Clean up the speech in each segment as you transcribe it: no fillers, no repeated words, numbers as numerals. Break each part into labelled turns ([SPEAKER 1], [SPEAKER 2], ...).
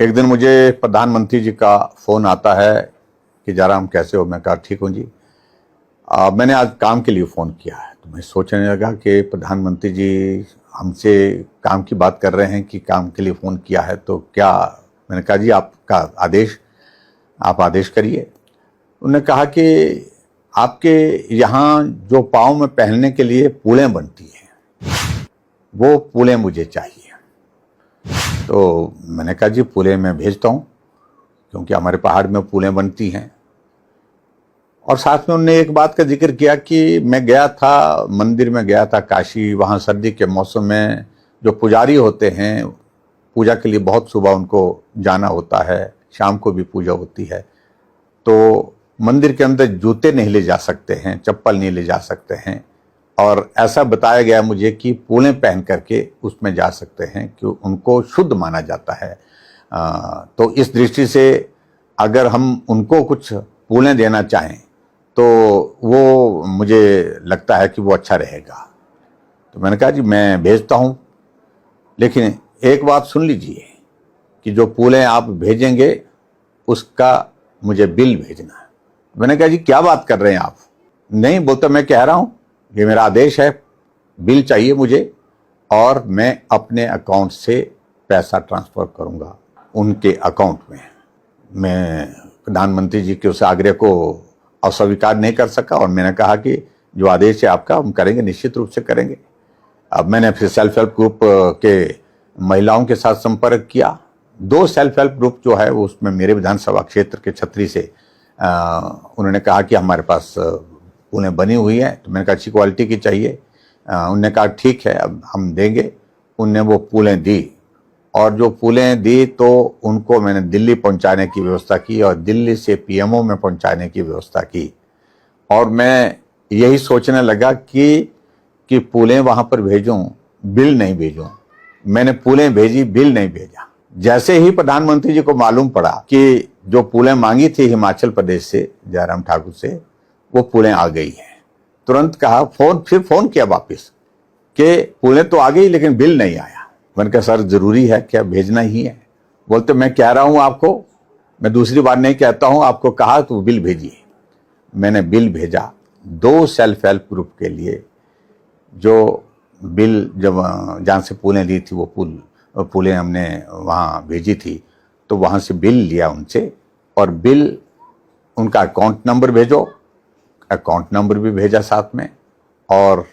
[SPEAKER 1] एक दिन मुझे प्रधानमंत्री जी का फ़ोन आता है कि जयराम कैसे हो। मैं कहा ठीक हूँ जी। मैंने आज काम के लिए फ़ोन किया है। तो मैं सोचने लगा कि प्रधानमंत्री जी हमसे काम की बात कर रहे हैं कि काम के लिए फ़ोन किया है तो क्या। मैंने कहा जी आपका आदेश, आप आदेश करिए। उन्होंने कहा कि आपके यहाँ जो पाँव में पहनने के लिए पूलें बनती हैं वो पूलें मुझे चाहिए। तो मैंने कहा जी पूलें मैं भेजता हूँ, क्योंकि हमारे पहाड़ में पूलें बनती हैं। और साथ में उन्होंने एक बात का जिक्र किया कि मैं गया था, मंदिर में गया था काशी। वहाँ सर्दी के मौसम में जो पुजारी होते हैं पूजा के लिए बहुत सुबह उनको जाना होता है, शाम को भी पूजा होती है। तो मंदिर के अंदर जूते नहीं ले जा सकते हैं, चप्पल नहीं ले जा सकते हैं। और ऐसा बताया गया मुझे कि पूलें पहन करके उसमें जा सकते हैं कि उनको शुद्ध माना जाता है। तो इस दृष्टि से अगर हम उनको कुछ पूलें देना चाहें तो वो मुझे लगता है कि वो अच्छा रहेगा। तो मैंने कहा जी मैं भेजता हूँ, लेकिन एक बात सुन लीजिए कि जो पूलें आप भेजेंगे उसका मुझे बिल भेजना है। मैंने कहा जी क्या बात कर रहे हैं आप। नहीं बोलता, मैं कह रहा हूँ ये मेरा आदेश है, बिल चाहिए मुझे और मैं अपने अकाउंट से पैसा ट्रांसफ़र करूँगा उनके अकाउंट में। मैं प्रधानमंत्री जी के उस आग्रह को अस्वीकार नहीं कर सका और मैंने कहा कि जो आदेश है आपका हम करेंगे, निश्चित रूप से करेंगे। अब मैंने फिर सेल्फ हेल्प ग्रुप के महिलाओं के साथ संपर्क किया। 2 सेल्फ हेल्प ग्रुप जो है वो उसमें मेरे विधानसभा क्षेत्र के छतरी से उन्होंने कहा कि हमारे पास पूलें बनी हुई है। तो मैंने कहा अच्छी क्वालिटी की चाहिए। उन्होंने कहा ठीक है अब हम देंगे। उनने वो पूलें दी और जो पूलें दी तो उनको मैंने दिल्ली पहुंचाने की व्यवस्था की और दिल्ली से पीएमओ में पहुंचाने की व्यवस्था की। और मैं यही सोचने लगा कि पूलें वहां पर भेजूं, बिल नहीं भेजूं। मैंने पूलें भेजी, बिल नहीं भेजा। जैसे ही प्रधानमंत्री जी को मालूम पड़ा कि जो पूलें मांगी थी हिमाचल प्रदेश से जयराम ठाकुर से वो पूलें आ गई हैं, तुरंत कहा फिर फोन किया वापिस कि पूलें तो आ गई लेकिन बिल नहीं आया। मैंने कहा सर जरूरी है क्या, भेजना ही है। बोलते मैं कह रहा हूं आपको, मैं दूसरी बार नहीं कहता हूं, आपको कहा तो बिल भेजिए। मैंने बिल भेजा 2 सेल्फ हेल्प ग्रुप के लिए। जो बिल जब जहाँ से पूलें ली थी वो पूलें हमने वहाँ भेजी थी, तो वहाँ से बिल लिया उनसे और बिल उनका अकाउंट नंबर भेजो, अकाउंट नंबर भी भेजा साथ में। और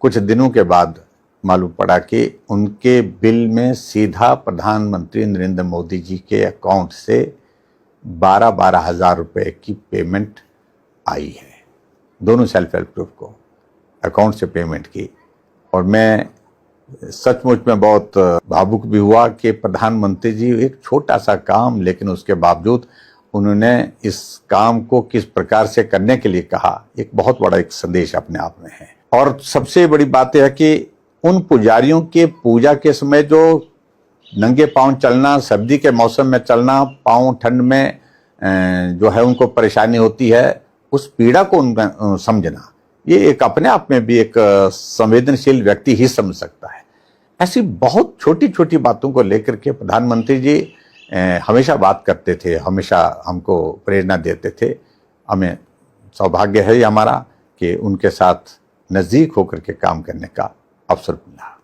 [SPEAKER 1] कुछ दिनों के बाद मालूम पड़ा कि उनके बिल में सीधा प्रधानमंत्री नरेंद्र मोदी जी के अकाउंट से 12-12 हज़ार रुपये की पेमेंट आई है। दोनों सेल्फ हेल्प ग्रुप को अकाउंट से पेमेंट की। और मैं सचमुच में बहुत भावुक भी हुआ कि प्रधानमंत्री जी एक छोटा सा काम, लेकिन उसके बावजूद उन्होंने इस काम को किस प्रकार से करने के लिए कहा, एक बहुत बड़ा एक संदेश अपने आप में है। और सबसे बड़ी बात यह है कि उन पुजारियों के पूजा के समय जो नंगे पांव चलना, सर्दी के मौसम में चलना, पांव ठंड में जो है उनको परेशानी होती है, उस पीड़ा को समझना, ये एक अपने आप में भी एक संवेदनशील व्यक्ति ही समझ सकता है। ऐसी बहुत छोटी छोटी बातों को लेकर के प्रधानमंत्री जी हमेशा बात करते थे, हमेशा हमको प्रेरणा देते थे। हमें सौभाग्य है हमारा कि उनके साथ नज़दीक होकर के काम करने का अवसर मिला।